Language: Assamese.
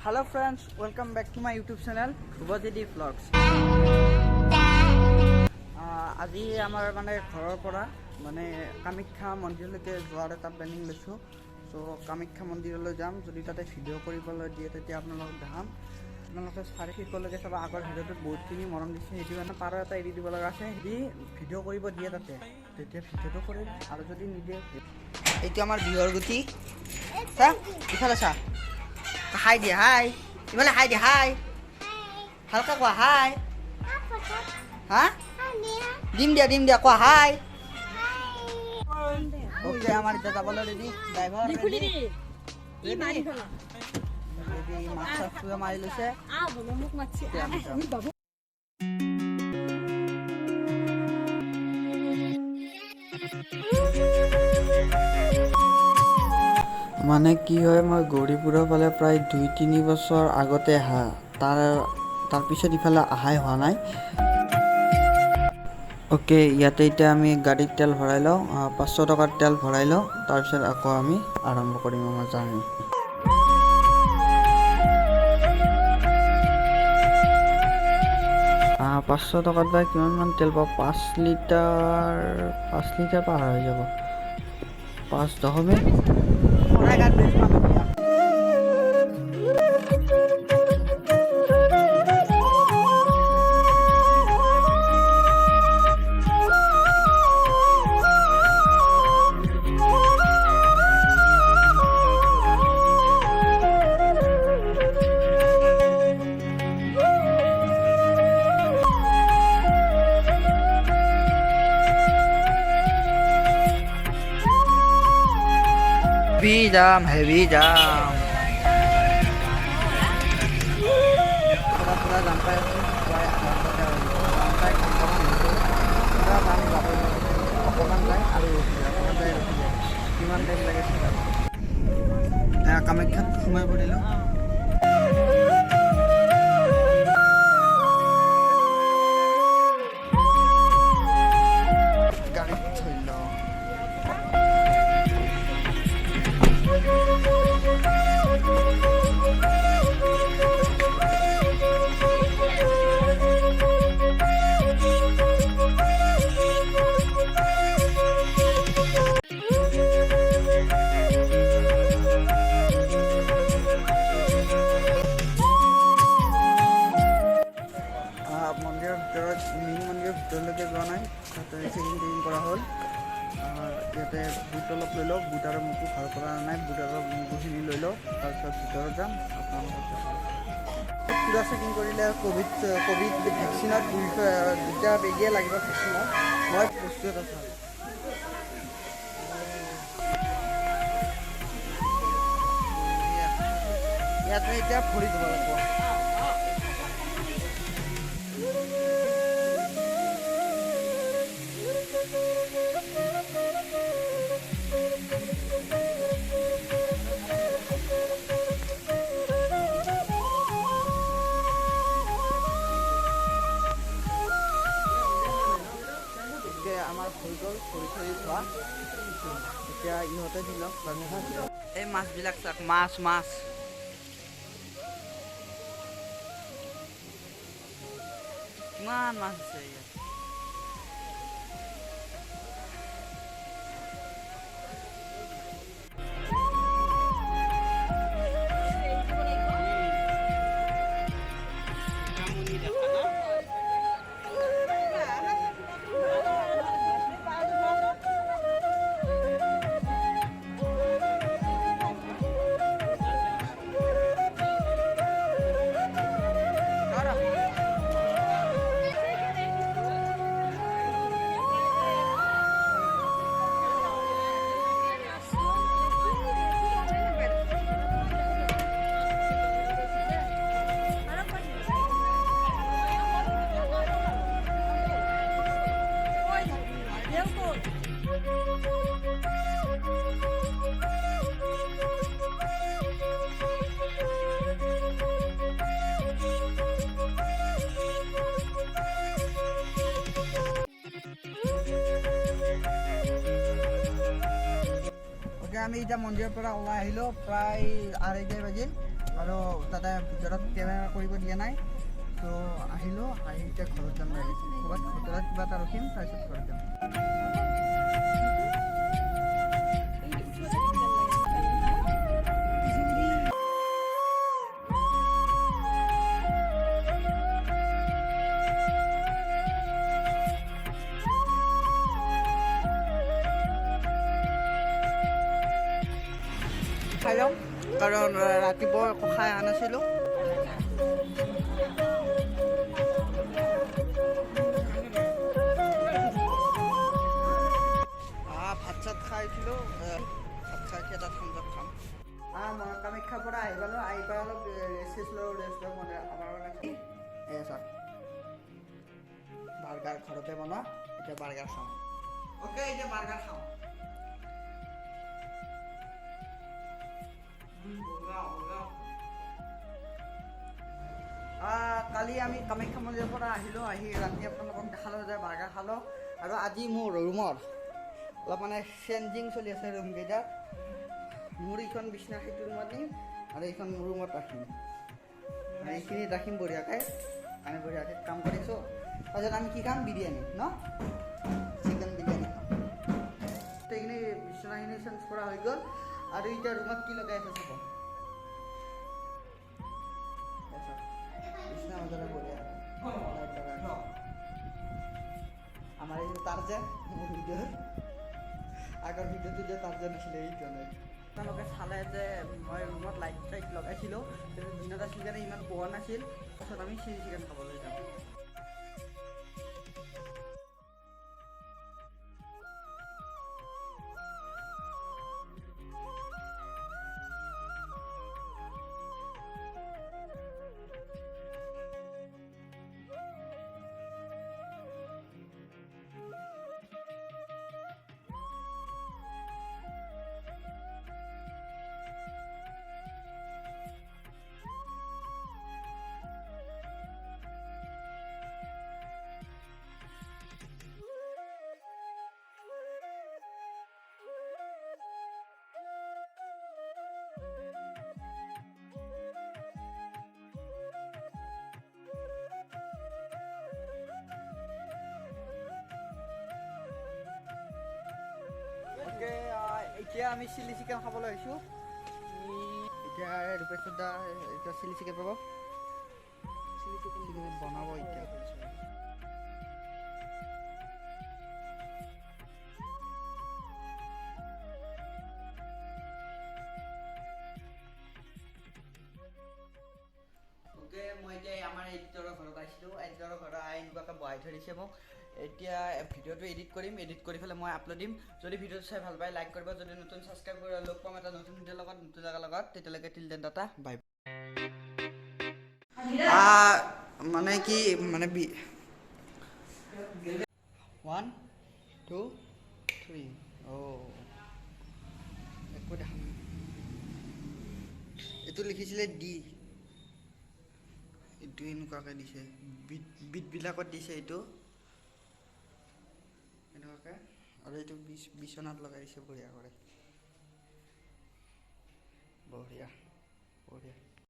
Hello friends, welcome back to my YouTube channel Subhajidi Vlogs. আজি আমাৰ মানে ঘৰৰ পৰা মানে কামাখ্যা মন্দিৰলৈকে যোৱাৰ এটা প্লেনিং লৈছোঁ। চ' কামাখ্যা মন্দিৰলৈ যাম, যদি তাতে ভিডিঅ' কৰিবলৈ দিয়ে তেতিয়া আপোনালোকক দেখাম। আপোনালোকে চাৰি শেষলৈকে চাব। আগৰ ভিডিঅ'টোত বহুতখিনি মৰম দিছে, সেইটো কাৰণে পাৰ এটা এৰি দিব লগা আছে। যদি ভিডিঅ' কৰিব দিয়ে তাতে তেতিয়া ভিডিঅ'টো কৰিম, আৰু যদি নিদিয়ে এইটো আমাৰ বিহৰ গুটি চা ইফালে চা। হাই দিয়া হাই, ইফালে হাই দিয়া হাই, ভালকৈ কোৱা হাই। হা দিম দিয়া কোৱা হাই। ওকে আমাৰ এতিয়া যাবলৈ ৰেডি, ড্ৰাইভাৰ ৰেডি। মাছ চাছটোৱে মাৰি লৈছে। মানে কি হয়, মই গৌৰীপুৰৰ ফালে প্ৰায় 2-3 বছৰ আগতে আহা, তাৰপিছত ইফালে অহাই হোৱা নাই। অ'কে, ইয়াতে এতিয়া আমি গাড়ীত তেল ভৰাই লওঁ, 500 টকাৰ তেল ভৰাই লওঁ, তাৰপিছত আকৌ আমি আৰম্ভ কৰিম আমাৰ জাৰ্ণি। 500 টকাত বা কিমানমান তেল পাওঁ? 5 লিটাৰ পাৰ হৈ যাব, 5-10 heavy jam. Sudah sampai কামাখ্যাত সোমাই পৰিলোঁ। গাড়ীত থৈ লওঁ। মন্দিৰৰ ভিতৰত, মেইন মন্দিৰৰ ভিতৰলৈকে যোৱা নাই, তাতে চেকিং কৰা হ'ল। ইয়াতে বুট অলপ লৈ লওঁ, বুট আৰু মগু ভাল কৰা নাই, বুট আৰু মগুখিনি লৈ লওঁ, তাৰপিছত ভিতৰত যাম। আপোনালোকক পুৰা চেকিং কৰিলে ক'ভিড ভেকচিনত 2টা বেগিয়ে লাগিব ভেকচিনত। মই প্ৰস্তুত আছোঁ। ইয়াতে এতিয়া ভৰি দিব লাগিব। আমাৰ হৈ গ'ল খৰি থোৱা, এতিয়া ইহঁতে দি লওক। এই মাছবিলাক চাওক, মাছ কিমান মাছ আছে ইয়াত। আমি এতিয়া মন্দিৰৰ পৰা ওলাই আহিলোঁ, প্ৰায় 2:30 বাজিল। আৰু তাতে ভিতৰত কেমেৰা কৰিব দিয়া নাই। ত' আহিলোঁ, আহি এতিয়া ঘৰত যাম ডাইৰেক্ট। ক'ৰবাত হোটেলত কিবা এটা ৰখিম, তাৰপিছত ঘৰত যাম। খাই লওঁ, কাৰণ ৰাতিপুৱা একো খাই অহা নাছিলোঁ। ভাত চাত খাইছিলোঁ, ভাত খাই এটা ঠাণ্ডা খাম। মই কামাখ্যাৰ পৰা আহি পালোঁ, আহি পাই অলপ ৰেষ্ট লৈ মানে আমাৰ মানে চাওক বাৰ্গাৰ ঘৰতে বনোৱা। এতিয়া বাৰ্গাৰ খাওঁ। অ'কে, এতিয়া বাৰ্গাৰ খাওঁ। কালি আমি কামাখ্যা মন্দিৰৰ পৰা আহিলোঁ, আহি ৰাতি আপোনালোকক দেখালোঁ যে বাৰ্গাৰ খালোঁ। আৰু আজি মোৰ ৰুমৰ অলপ মানে চেঞ্জিং চলি আছে ৰুমকেইটাত। মোৰ এইখন বিচনা সেইটো ৰুমত নিম আৰু এইখন মোৰ ৰুমত ৰাখিম। এইখিনিত ৰাখিম বঢ়িয়াকৈ। আমি বঢ়িয়াকৈ কাম কৰিছোঁ। তাৰপিছত আমি কি খাম? বিৰিয়ানী ন, চিকেন বিৰিয়ানী খাম। এইখিনি বিচনাখিনি চেঞ্জ কৰা হৈ গ'ল। আৰু এতিয়া ৰুমত কি লগাই আছে চাব। বিচনা বজালে বঢ়িয়া আমাৰ এই তাৰ যে মোৰ ভিডিঅ'ৰ আগৰ ভিডিঅ'টো যে তাৰ যে নাছিলে এইটো নাই। আপোনালোকে চালে যে মই ৰুমত লাইট চাইট লগাইছিলোঁ, কিন্তু দিনত আছিল কাৰণে ইমান পোৱা নাছিল। তাৰপিছত আমি চিলি চিকেন খাবলৈ যাম। এতিয়া আমি চিলি চিকেন খাবলৈ আহিছোঁ। এতিয়া ৰূপেশ্বৰ দা এতিয়া চিলি চিকেন পাব। চিলি চিকেন বনাব এতিয়া। মই এতিয়া আমাৰ এডিটৰৰ ঘৰত আহিছিলোঁ। এডিটৰৰ ঘৰত আহি এনেকুৱাকৈ বহাই থৈ দিছে মোক। এতিয়া ভিডিঅ'টো এডিট কৰিম, এডিট কৰি পেলাই মই আপলোড দিম। যদি ভিডিঅ'টো চাই ভাল পায় লাইক কৰিব, যদি নতুন ছাবস্ক্ৰাইব কৰি লগ পাম এটা নতুন ভিডিঅ'ৰ লগত, নতুন জেগাৰ লগত। তেতিয়ালৈকে টিল দেন টাটা, বাই। মানে কি মানে 1 2 3 একো দেখা নাই। এইটো লিখিছিলে ডি, এইটো এনেকুৱাকৈ দিছে, বিটবিলাকত দিছে এইটো এনেকুৱাকৈ। আৰু এইটো বিচনাত লগাই দিছে বঢ়িয়া কৰে, বঢ়িয়া বঢ়িয়া।